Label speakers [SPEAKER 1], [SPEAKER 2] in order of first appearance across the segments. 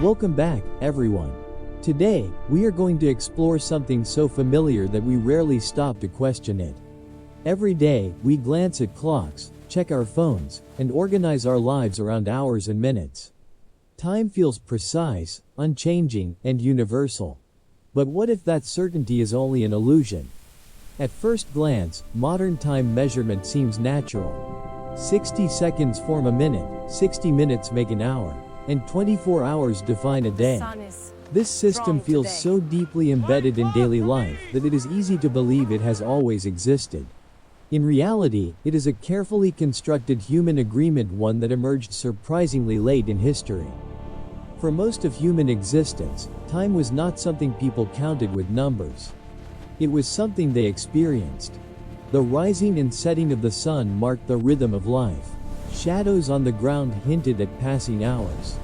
[SPEAKER 1] Welcome back, everyone. Today, we are going to explore something so familiar that we rarely stop to question it. Every day, we glance at clocks, check our phones, and organize our lives around hours and minutes. Time feels precise, unchanging, and universal. But what if that certainty is only an illusion? At first glance, modern time measurement seems natural. 60 seconds form a minute, 60 minutes make an hour, and 24 hours define a day. This system feels so deeply embedded in daily life that it is easy to believe it has always existed. In reality, it is a carefully constructed human agreement, one that emerged surprisingly late in history. For most of human existence, time was not something people counted with numbers. It was something they experienced. The rising and setting of the sun marked the rhythm of life. Shadows on the ground hinted at passing hours.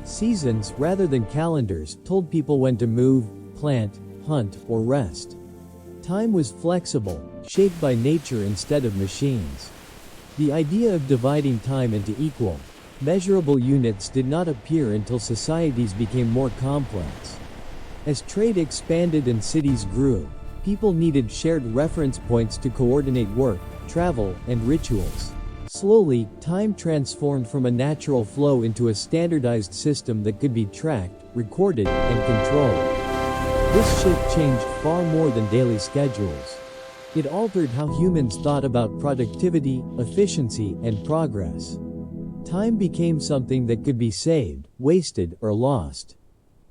[SPEAKER 1] Seasons, rather than calendars, told people when to move, plant, hunt, or rest. Time was flexible, shaped by nature instead of machines. The idea of dividing time into equal, measurable units did not appear until societies became more complex. As trade expanded and cities grew, people needed shared reference points to coordinate work, travel, and rituals. Slowly, time transformed from a natural flow into a standardized system that could be tracked, recorded, and controlled. This shift changed far more than daily schedules. It altered how humans thought about productivity, efficiency, and progress. Time became something that could be saved, wasted, or lost.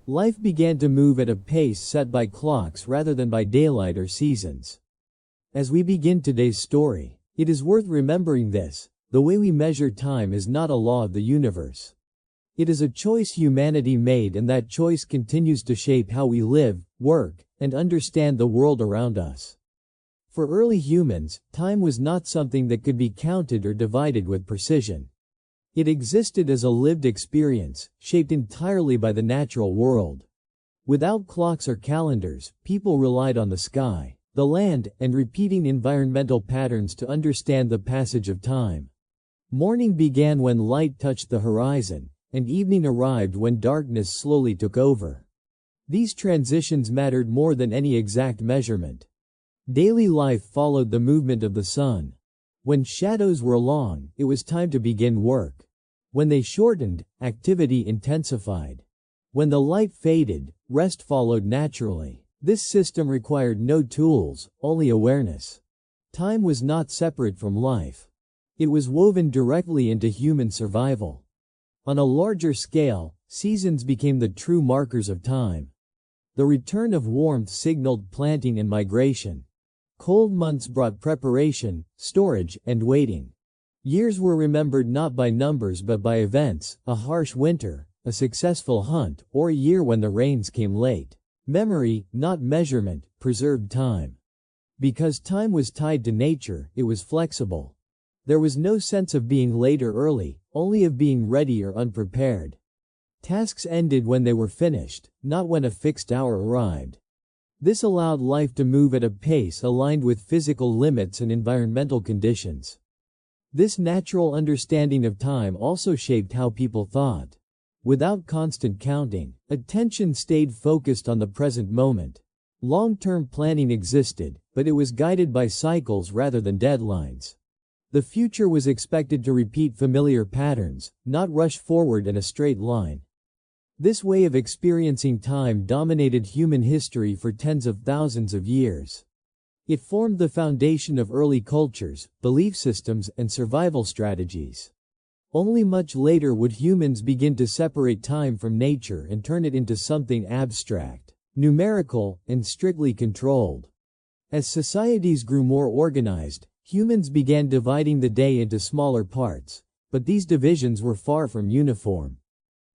[SPEAKER 1] Life began to move at a pace set by clocks rather than by daylight or seasons. As we begin today's story, it is worth remembering this: the way we measure time is not a law of the universe. It is a choice humanity made, and that choice continues to shape how we live, work, and understand the world around us. For early humans, time was not something that could be counted or divided with precision. It existed as a lived experience, shaped entirely by the natural world. Without clocks or calendars, people relied on the sky, the land, and repeating environmental patterns to understand the passage of time. Morning began when light touched the horizon, and evening arrived when darkness slowly took over. These transitions mattered more than any exact measurement. Daily life followed the movement of the sun. When shadows were long, it was time to begin work. When they shortened, activity intensified. When the light faded, rest followed naturally. This system required no tools, only awareness. Time was not separate from life. It was woven directly into human survival. On a larger scale, seasons became the true markers of time. The return of warmth signaled planting and migration. Cold months brought preparation, storage, and waiting. Years were remembered not by numbers but by events: a harsh winter, a successful hunt, or a year when the rains came late. Memory, not measurement, preserved time. Because time was tied to nature, it was flexible. There was no sense of being late or early, only of being ready or unprepared. Tasks ended when they were finished, not when a fixed hour arrived. This allowed life to move at a pace aligned with physical limits and environmental conditions. This natural understanding of time also shaped how people thought. Without constant counting, attention stayed focused on the present moment. Long-term planning existed, but it was guided by cycles rather than deadlines. The future was expected to repeat familiar patterns, not rush forward in a straight line. This way of experiencing time dominated human history for tens of thousands of years. It formed the foundation of early cultures, belief systems, and survival strategies. Only much later would humans begin to separate time from nature and turn it into something abstract, numerical, and strictly controlled. As societies grew more organized, humans began dividing the day into smaller parts, but these divisions were far from uniform.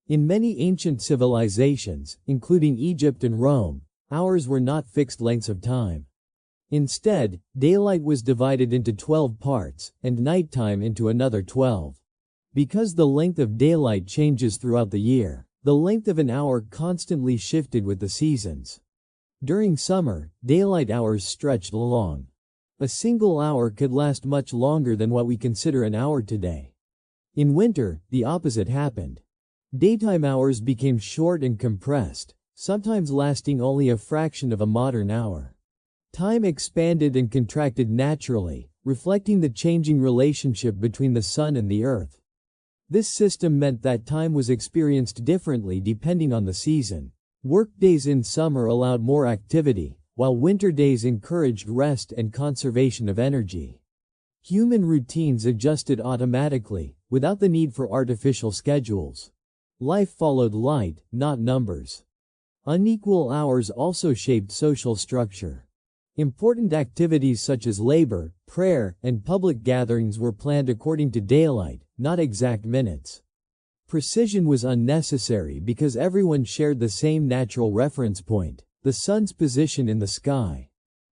[SPEAKER 1] In many ancient civilizations, including Egypt and Rome, hours were not fixed lengths of time. Instead, daylight was divided into 12 parts, and nighttime into another 12. Because the length of daylight changes throughout the year, the length of an hour constantly shifted with the seasons. During summer, daylight hours stretched long. A single hour could last much longer than what we consider an hour today. In winter, the opposite happened. Daytime hours became short and compressed, sometimes lasting only a fraction of a modern hour. Time expanded and contracted naturally, reflecting the changing relationship between the sun and the earth. This system meant that time was experienced differently depending on the season. Workdays in summer allowed more activity, while winter days encouraged rest and conservation of energy. Human routines adjusted automatically, without the need for artificial schedules. Life followed light, not numbers. Unequal hours also shaped social structure. Important activities such as labor, prayer, and public gatherings were planned according to daylight, not exact minutes. Precision was unnecessary because everyone shared the same natural reference point, the sun's position in the sky.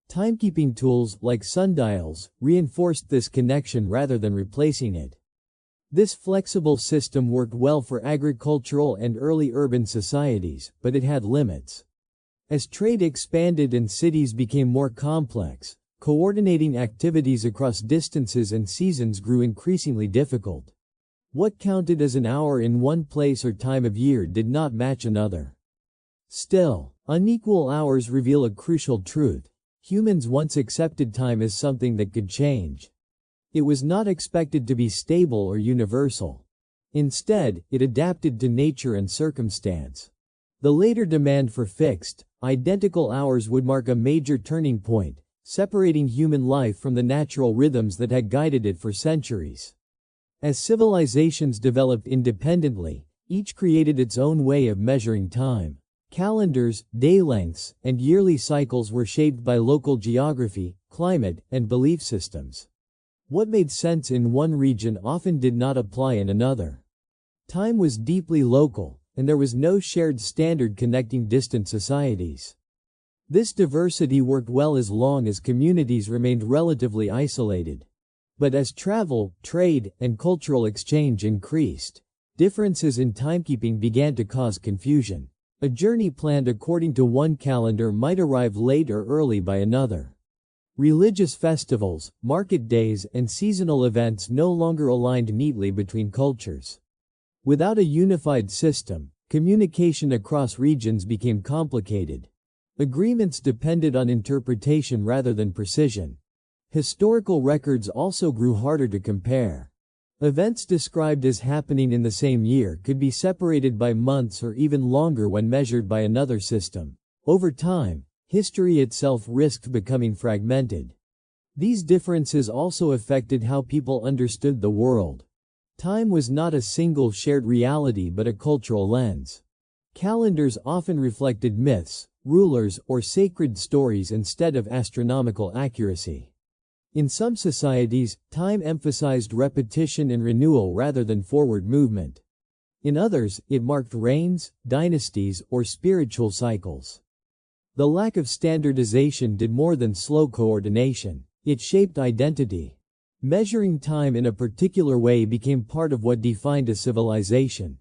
[SPEAKER 1] Timekeeping tools, like sundials, reinforced this connection rather than replacing it. This flexible system worked well for agricultural and early urban societies, but it had limits. As trade expanded and cities became more complex, coordinating activities across distances and seasons grew increasingly difficult. What counted as an hour in one place or time of year did not match another. Still, unequal hours reveal a crucial truth. Humans once accepted time as something that could change. It was not expected to be stable or universal. Instead, it adapted to nature and circumstance. The later demand for fixed, identical hours would mark a major turning point, separating human life from the natural rhythms that had guided it for centuries. As civilizations developed independently, each created its own way of measuring time. Calendars, day lengths, and yearly cycles were shaped by local geography, climate, and belief systems. What made sense in one region often did not apply in another. Time was deeply local, and there was no shared standard connecting distant societies. This diversity worked well as long as communities remained relatively isolated. But as travel, trade, and cultural exchange increased, differences in timekeeping began to cause confusion. A journey planned according to one calendar might arrive late or early by another. Religious festivals, market days, and seasonal events no longer aligned neatly between cultures. Without a unified system, communication across regions became complicated. Agreements depended on interpretation rather than precision. Historical records also grew harder to compare. Events described as happening in the same year could be separated by months or even longer when measured by another system. Over time, history itself risked becoming fragmented. These differences also affected how people understood the world. Time was not a single shared reality but a cultural lens. Calendars often reflected myths, rulers, or sacred stories instead of astronomical accuracy. In some societies, time emphasized repetition and renewal rather than forward movement. In others, it marked reigns, dynasties, or spiritual cycles. The lack of standardization did more than slow coordination. It shaped identity. Measuring time in a particular way became part of what defined a civilization.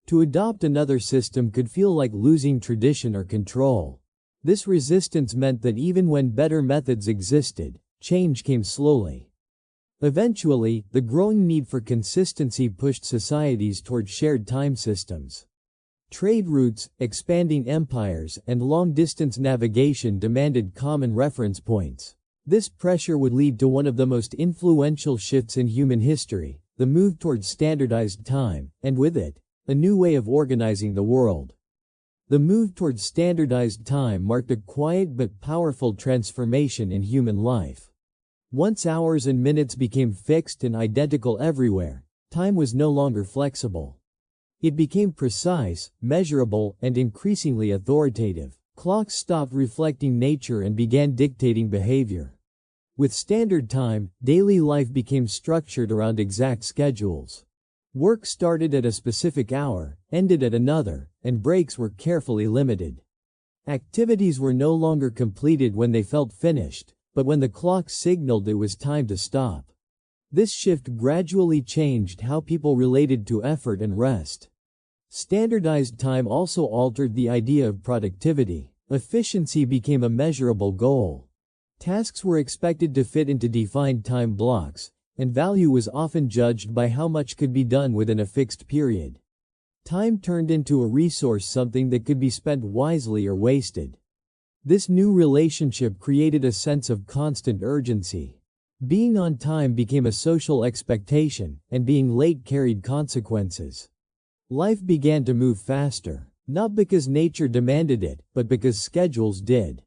[SPEAKER 1] To adopt another system could feel like losing tradition or control. This resistance meant that even when better methods existed, change came slowly. Eventually, the growing need for consistency pushed societies toward shared time systems. Trade routes, expanding empires, and long-distance navigation demanded common reference points. This pressure would lead to one of the most influential shifts in human history, the move toward standardized time, and with it, a new way of organizing the world. The move toward standardized time marked a quiet but powerful transformation in human life. Once hours and minutes became fixed and identical everywhere, time was no longer flexible. It became precise, measurable, and increasingly authoritative. Clocks stopped reflecting nature and began dictating behavior. With standard time, daily life became structured around exact schedules. Work started at a specific hour, ended at another, and breaks were carefully limited. Activities were no longer completed when they felt finished, but when the clock signaled it was time to stop. This shift gradually changed how people related to effort and rest. Standardized time also altered the idea of productivity. Efficiency became a measurable goal. Tasks were expected to fit into defined time blocks, and value was often judged by how much could be done within a fixed period. Time turned into a resource, something that could be spent wisely or wasted. This new relationship created a sense of constant urgency. Being on time became a social expectation, and being late carried consequences. Life began to move faster, not because nature demanded it, but because schedules did.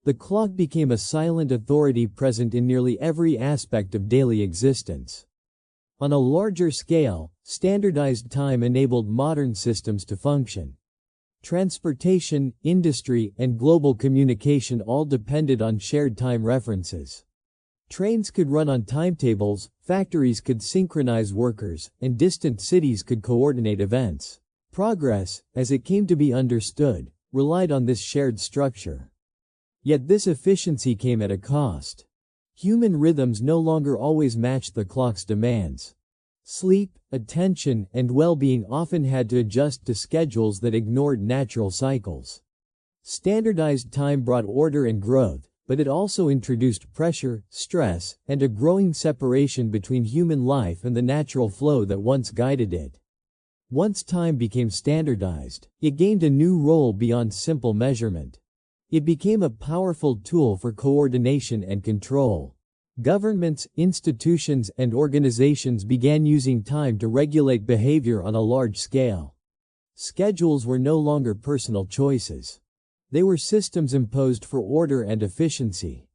[SPEAKER 1] The clock became a silent authority present in nearly every aspect of daily existence. On a larger scale, standardized time enabled modern systems to function. Transportation, industry, and global communication all depended on shared time references. Trains could run on timetables, factories could synchronize workers, and distant cities could coordinate events. Progress, as it came to be understood, relied on this shared structure. Yet this efficiency came at a cost. Human rhythms no longer always matched the clock's demands. Sleep, attention, and well-being often had to adjust to schedules that ignored natural cycles. Standardized time brought order and growth, but it also introduced pressure, stress, and a growing separation between human life and the natural flow that once guided it. Once time became standardized, it gained a new role beyond simple measurement. It became a powerful tool for coordination and control. Governments, institutions, and organizations began using time to regulate behavior on a large scale. Schedules were no longer personal choices. They were systems imposed for order and efficiency.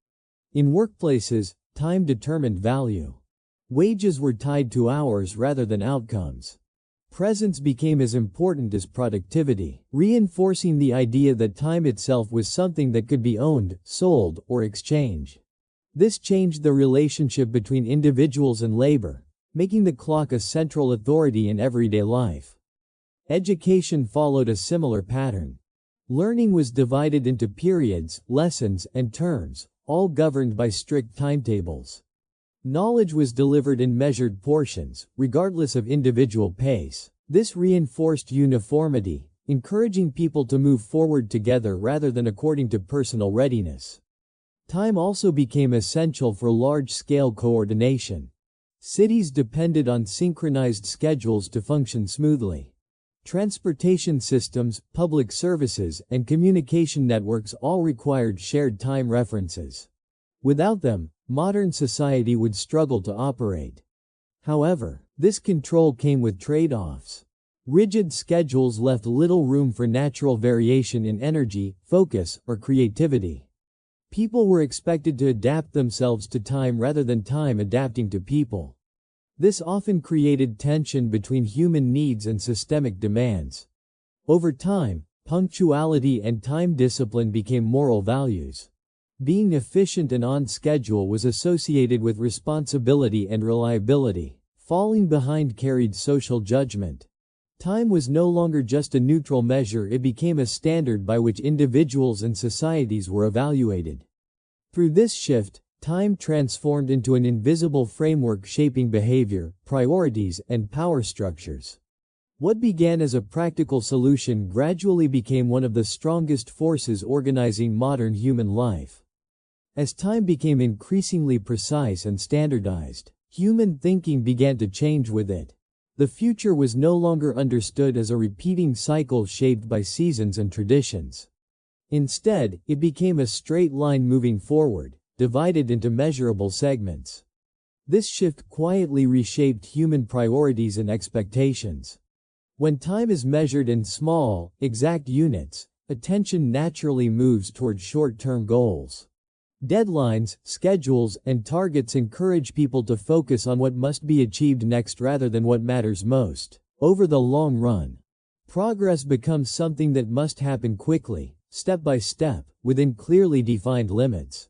[SPEAKER 1] In workplaces, time determined value. Wages were tied to hours rather than outcomes. Presence became as important as productivity, reinforcing the idea that time itself was something that could be owned, sold, or exchanged. This changed the relationship between individuals and labor, making the clock a central authority in everyday life. Education followed a similar pattern. Learning was divided into periods, lessons, and terms, all governed by strict timetables. Knowledge was delivered in measured portions, regardless of individual pace. This reinforced uniformity, encouraging people to move forward together rather than according to personal readiness. Time also became essential for large-scale coordination. Cities depended on synchronized schedules to function smoothly. Transportation systems, public services, and communication networks all required shared time references. Without them, modern society would struggle to operate. However, this control came with trade-offs. Rigid schedules left little room for natural variation in energy, focus, or creativity. People were expected to adapt themselves to time rather than time adapting to people. This often created tension between human needs and systemic demands. Over time, punctuality and time discipline became moral values. Being efficient and on schedule was associated with responsibility and reliability. Falling behind carried social judgment. Time was no longer just a neutral measure, it became a standard by which individuals and societies were evaluated. Through this shift, time transformed into an invisible framework shaping behavior, priorities, and power structures. What began as a practical solution gradually became one of the strongest forces organizing modern human life. As time became increasingly precise and standardized, human thinking began to change with it. The future was no longer understood as a repeating cycle shaped by seasons and traditions. Instead, it became a straight line moving forward, divided into measurable segments. This shift quietly reshaped human priorities and expectations. When time is measured in small, exact units, attention naturally moves toward short-term goals. Deadlines, schedules, and targets encourage people to focus on what must be achieved next rather than what matters most. Over the long run, progress becomes something that must happen quickly, step by step, within clearly defined limits.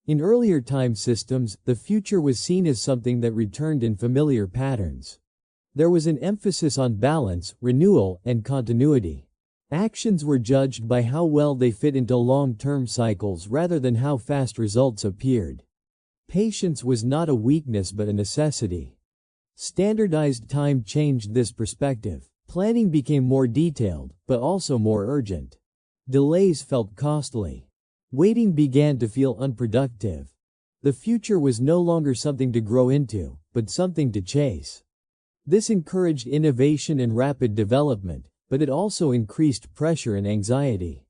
[SPEAKER 1] In earlier time systems, the future was seen as something that returned in familiar patterns. There was an emphasis on balance, renewal, and continuity. Actions were judged by how well they fit into long-term cycles rather than how fast results appeared. Patience was not a weakness but a necessity. Standardized time changed this perspective. Planning became more detailed, but also more urgent. Delays felt costly. Waiting began to feel unproductive. The future was no longer something to grow into, but something to chase. This encouraged innovation and rapid development, but it also increased pressure and anxiety.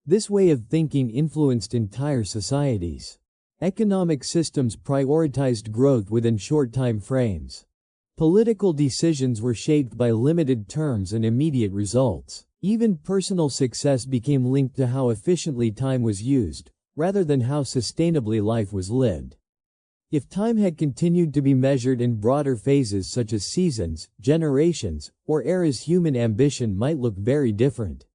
[SPEAKER 1] This way of thinking influenced entire societies. Economic systems prioritized growth within short time frames. Political decisions were shaped by limited terms and immediate results. Even personal success became linked to how efficiently time was used, rather than how sustainably life was lived. If time had continued to be measured in broader phases such as seasons, generations, or eras, human ambition might look very different.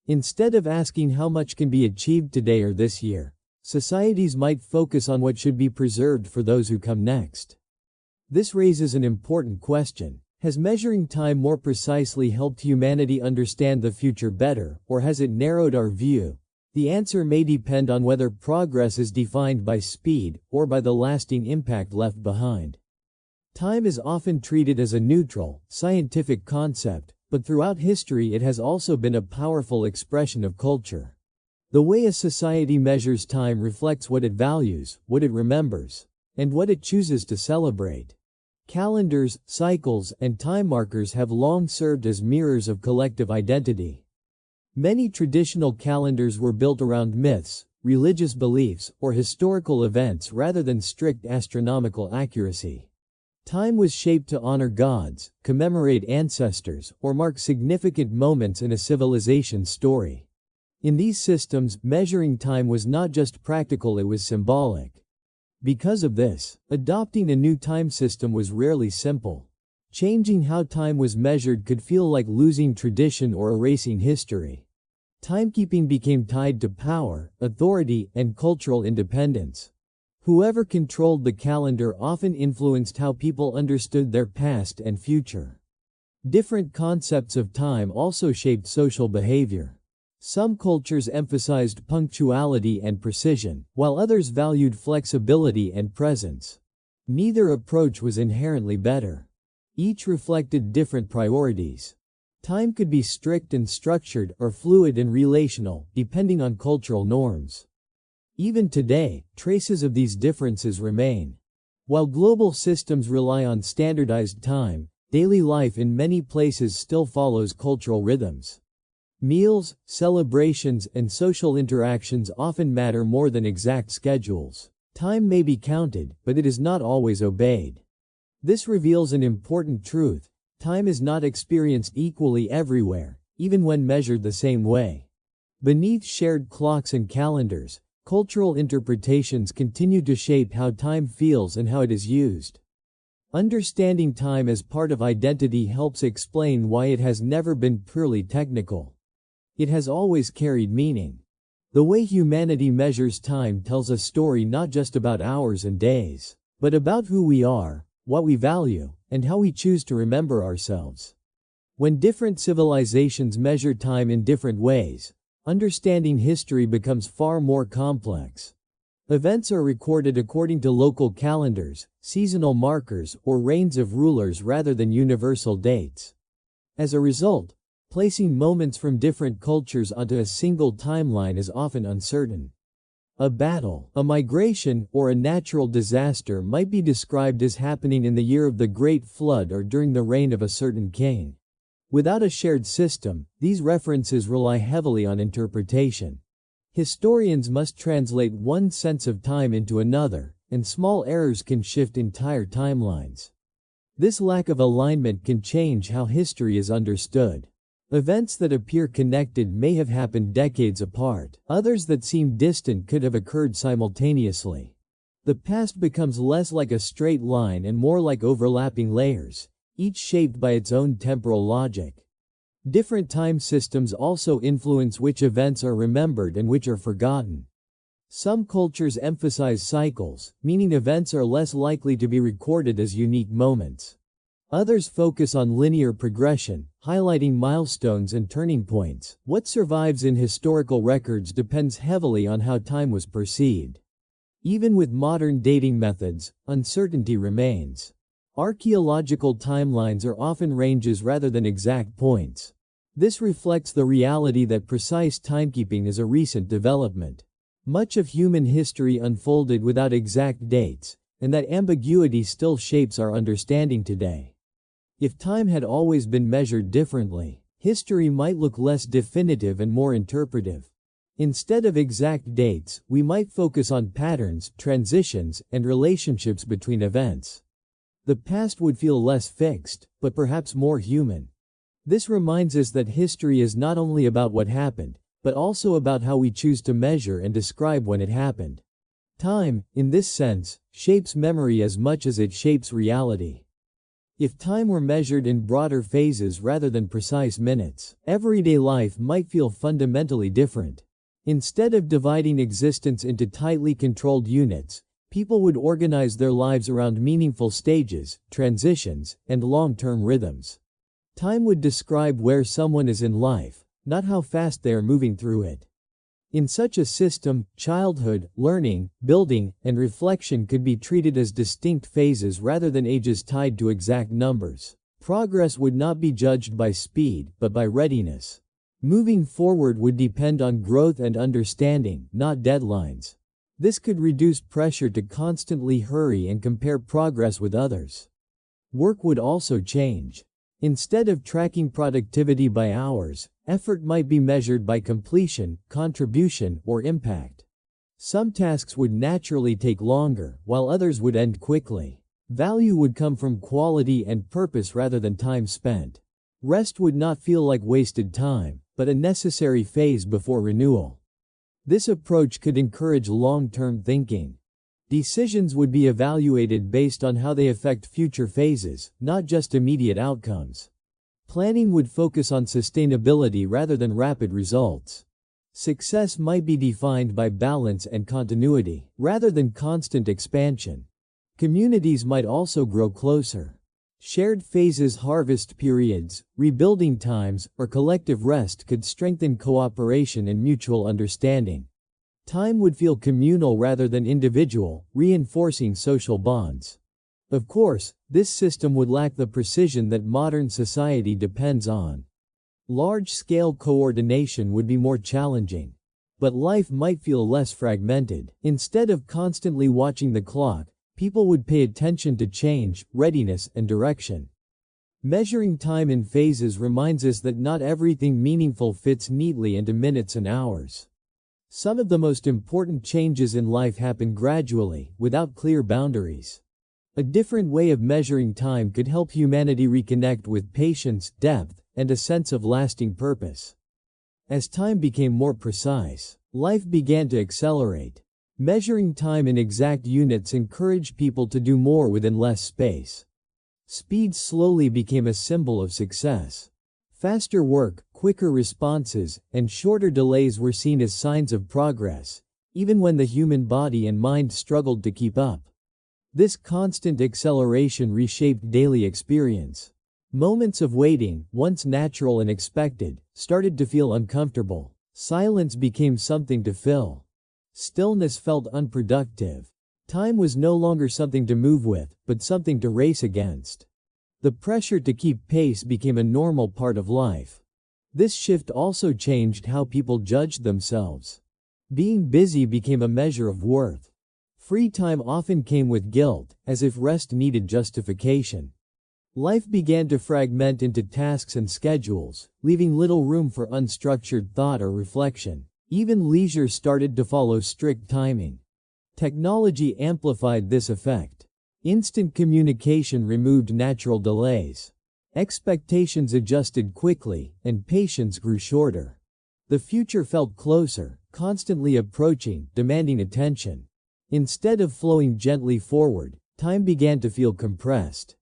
[SPEAKER 1] Instead of asking how much can be achieved today or this year, societies might focus on what should be preserved for those who come next. This raises an important question. Has measuring time more precisely helped humanity understand the future better, or has it narrowed our view? The answer may depend on whether progress is defined by speed or by the lasting impact left behind. Time is often treated as a neutral, scientific concept, but throughout history it has also been a powerful expression of culture. The way a society measures time reflects what it values, what it remembers, and what it chooses to celebrate. Calendars, cycles, and time markers have long served as mirrors of collective identity. Many traditional calendars were built around myths, religious beliefs, or historical events rather than strict astronomical accuracy. Time was shaped to honor gods, commemorate ancestors, or mark significant moments in a civilization's story. In these systems, measuring time was not just practical, it was symbolic. Because of this, adopting a new time system was rarely simple. Changing how time was measured could feel like losing tradition or erasing history. Timekeeping became tied to power, authority, and cultural independence. Whoever controlled the calendar often influenced how people understood their past and future. Different concepts of time also shaped social behavior. Some cultures emphasized punctuality and precision, while others valued flexibility and presence. Neither approach was inherently better. Each reflected different priorities. Time could be strict and structured or fluid and relational, depending on cultural norms. Even today, traces of these differences remain. While global systems rely on standardized time, daily life in many places still follows cultural rhythms. Meals, celebrations, and social interactions often matter more than exact schedules. Time may be counted, but it is not always obeyed. This reveals an important truth. Time is not experienced equally everywhere, even when measured the same way. Beneath shared clocks and calendars, cultural interpretations continue to shape how time feels and how it is used. Understanding time as part of identity helps explain why it has never been purely technical. It has always carried meaning. The way humanity measures time tells a story not just about hours and days, but about who we are, what we value, and how we choose to remember ourselves. When different civilizations measure time in different ways, understanding history becomes far more complex. Events are recorded according to local calendars, seasonal markers, or reigns of rulers rather than universal dates. As a result, placing moments from different cultures onto a single timeline is often uncertain. A battle, a migration, or a natural disaster might be described as happening in the year of the Great Flood or during the reign of a certain king. Without a shared system, these references rely heavily on interpretation. Historians must translate one sense of time into another, and small errors can shift entire timelines. This lack of alignment can change how history is understood. Events that appear connected may have happened decades apart. Others that seem distant could have occurred simultaneously. The past becomes less like a straight line and more like overlapping layers, each shaped by its own temporal logic. Different time systems also influence which events are remembered and which are forgotten. Some cultures emphasize cycles, meaning events are less likely to be recorded as unique moments. Others focus on linear progression, highlighting milestones and turning points. What survives in historical records depends heavily on how time was perceived. Even with modern dating methods, uncertainty remains. Archaeological timelines are often ranges rather than exact points. This reflects the reality that precise timekeeping is a recent development. Much of human history unfolded without exact dates, and that ambiguity still shapes our understanding today. If time had always been measured differently, history might look less definitive and more interpretive. Instead of exact dates, we might focus on patterns, transitions, and relationships between events. The past would feel less fixed, but perhaps more human. This reminds us that history is not only about what happened, but also about how we choose to measure and describe when it happened. Time, in this sense, shapes memory as much as it shapes reality. If time were measured in broader phases rather than precise minutes, everyday life might feel fundamentally different. Instead of dividing existence into tightly controlled units, people would organize their lives around meaningful stages, transitions, and long-term rhythms. Time would describe where someone is in life, not how fast they are moving through it. In such a system, childhood, learning, building, and reflection could be treated as distinct phases rather than ages tied to exact numbers. Progress would not be judged by speed, but by readiness. Moving forward would depend on growth and understanding, not deadlines. This could reduce pressure to constantly hurry and compare progress with others. Work would also change. Instead of tracking productivity by hours, effort might be measured by completion, contribution, or impact. Some tasks would naturally take longer, while others would end quickly. Value would come from quality and purpose rather than time spent. Rest would not feel like wasted time, but a necessary phase before renewal. This approach could encourage long-term thinking. Decisions would be evaluated based on how they affect future phases, not just immediate outcomes. Planning would focus on sustainability rather than rapid results. Success might be defined by balance and continuity, rather than constant expansion. Communities might also grow closer. Shared phases, harvest periods, rebuilding times, or collective rest could strengthen cooperation and mutual understanding. Time would feel communal rather than individual, reinforcing social bonds. Of course, this system would lack the precision that modern society depends on. Large-scale coordination would be more challenging. But life might feel less fragmented. Instead of constantly watching the clock, people would pay attention to change, readiness, and direction. Measuring time in phases reminds us that not everything meaningful fits neatly into minutes and hours. Some of the most important changes in life happen gradually, without clear boundaries. A different way of measuring time could help humanity reconnect with patience, depth, and a sense of lasting purpose. As time became more precise, life began to accelerate. Measuring time in exact units encouraged people to do more within less space. Speed slowly became a symbol of success. Faster work, quicker responses, and shorter delays were seen as signs of progress, even when the human body and mind struggled to keep up. This constant acceleration reshaped daily experience. Moments of waiting, once natural and expected, started to feel uncomfortable. Silence became something to fill. Stillness felt unproductive. Time was no longer something to move with, but something to race against. The pressure to keep pace became a normal part of life. This shift also changed how people judged themselves. Being busy became a measure of worth. Free time often came with guilt, as if rest needed justification. Life began to fragment into tasks and schedules, leaving little room for unstructured thought or reflection. Even leisure started to follow strict timing. Technology amplified this effect. Instant communication removed natural delays. Expectations adjusted quickly, and patience grew shorter. The future felt closer, constantly approaching, demanding attention. Instead of flowing gently forward, time began to feel compressed.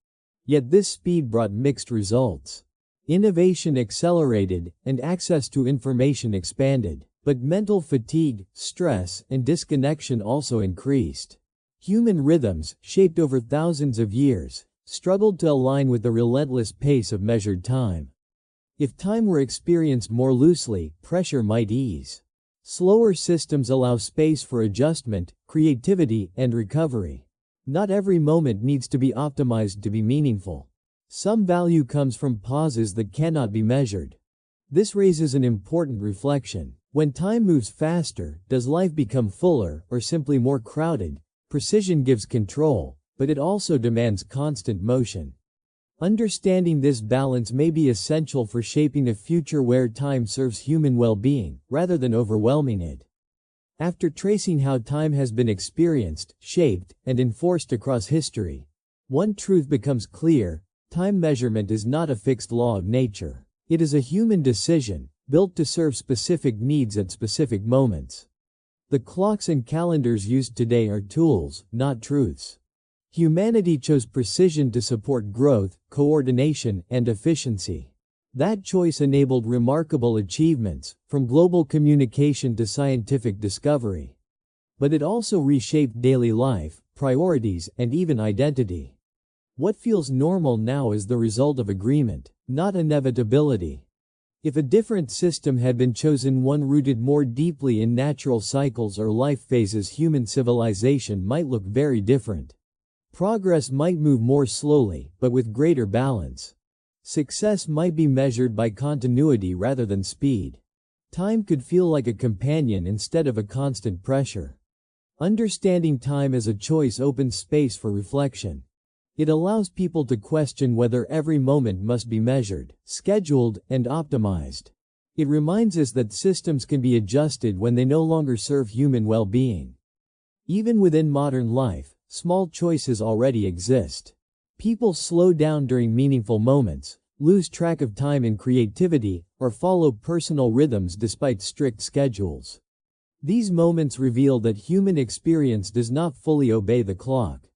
[SPEAKER 1] Yet this speed brought mixed results. Innovation accelerated, and access to information expanded. But mental fatigue, stress, and disconnection also increased. Human rhythms, shaped over thousands of years, struggled to align with the relentless pace of measured time. If time were experienced more loosely, pressure might ease. Slower systems allow space for adjustment, creativity, and recovery. Not every moment needs to be optimized to be meaningful. Some value comes from pauses that cannot be measured. This raises an important reflection. When time moves faster, does life become fuller or simply more crowded? Precision gives control, but it also demands constant motion. Understanding this balance may be essential for shaping a future where time serves human well-being, rather than overwhelming it. After tracing how time has been experienced, shaped, and enforced across history, one truth becomes clear: time measurement is not a fixed law of nature. It is a human decision, built to serve specific needs at specific moments. The clocks and calendars used today are tools, not truths. Humanity chose precision to support growth, coordination, and efficiency. That choice enabled remarkable achievements, from global communication to scientific discovery. But it also reshaped daily life, priorities, and even identity. What feels normal now is the result of agreement, not inevitability. If a different system had been chosen, one rooted more deeply in natural cycles or life phases, human civilization might look very different. Progress might move more slowly, but with greater balance. Success might be measured by continuity rather than speed. Time could feel like a companion instead of a constant pressure. Understanding time as a choice opens space for reflection. It allows people to question whether every moment must be measured, scheduled, and optimized. It reminds us that systems can be adjusted when they no longer serve human well-being. Even within modern life, small choices already exist. People slow down during meaningful moments, lose track of time in creativity, or follow personal rhythms despite strict schedules. These moments reveal that human experience does not fully obey the clock.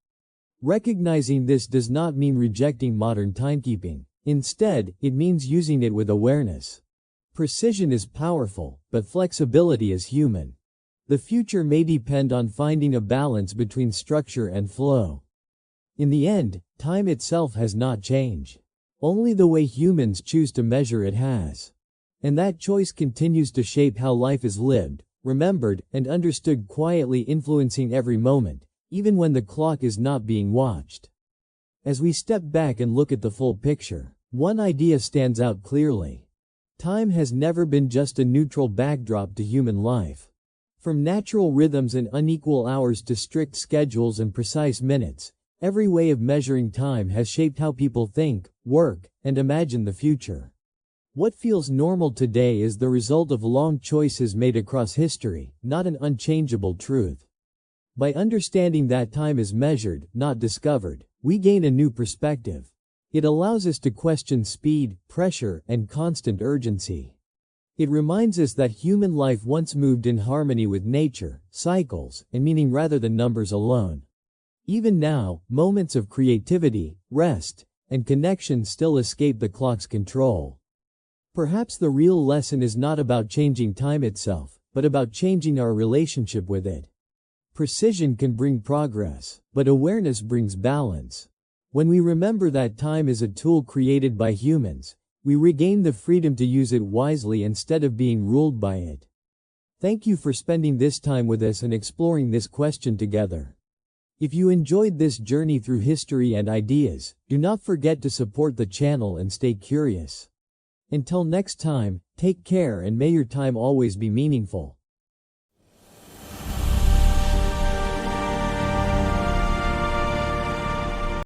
[SPEAKER 1] Recognizing this does not mean rejecting modern timekeeping. Instead, it means using it with awareness. Precision is powerful, but flexibility is human. The future may depend on finding a balance between structure and flow. In the end, time itself has not changed. Only the way humans choose to measure it has. And that choice continues to shape how life is lived, remembered, and understood, quietly influencing every moment, even when the clock is not being watched. As we step back and look at the full picture, one idea stands out clearly. Time has never been just a neutral backdrop to human life. From natural rhythms and unequal hours to strict schedules and precise minutes, every way of measuring time has shaped how people think, work, and imagine the future. What feels normal today is the result of long choices made across history, not an unchangeable truth. By understanding that time is measured, not discovered, we gain a new perspective. It allows us to question speed, pressure, and constant urgency. It reminds us that human life once moved in harmony with nature, cycles, and meaning rather than numbers alone. Even now, moments of creativity, rest, and connection still escape the clock's control. Perhaps the real lesson is not about changing time itself, but about changing our relationship with it. Precision can bring progress, but awareness brings balance. When we remember that time is a tool created by humans, we regain the freedom to use it wisely instead of being ruled by it. Thank you for spending this time with us and exploring this question together. If you enjoyed this journey through history and ideas, do not forget to support the channel and stay curious. Until next time, take care and may your time always be meaningful.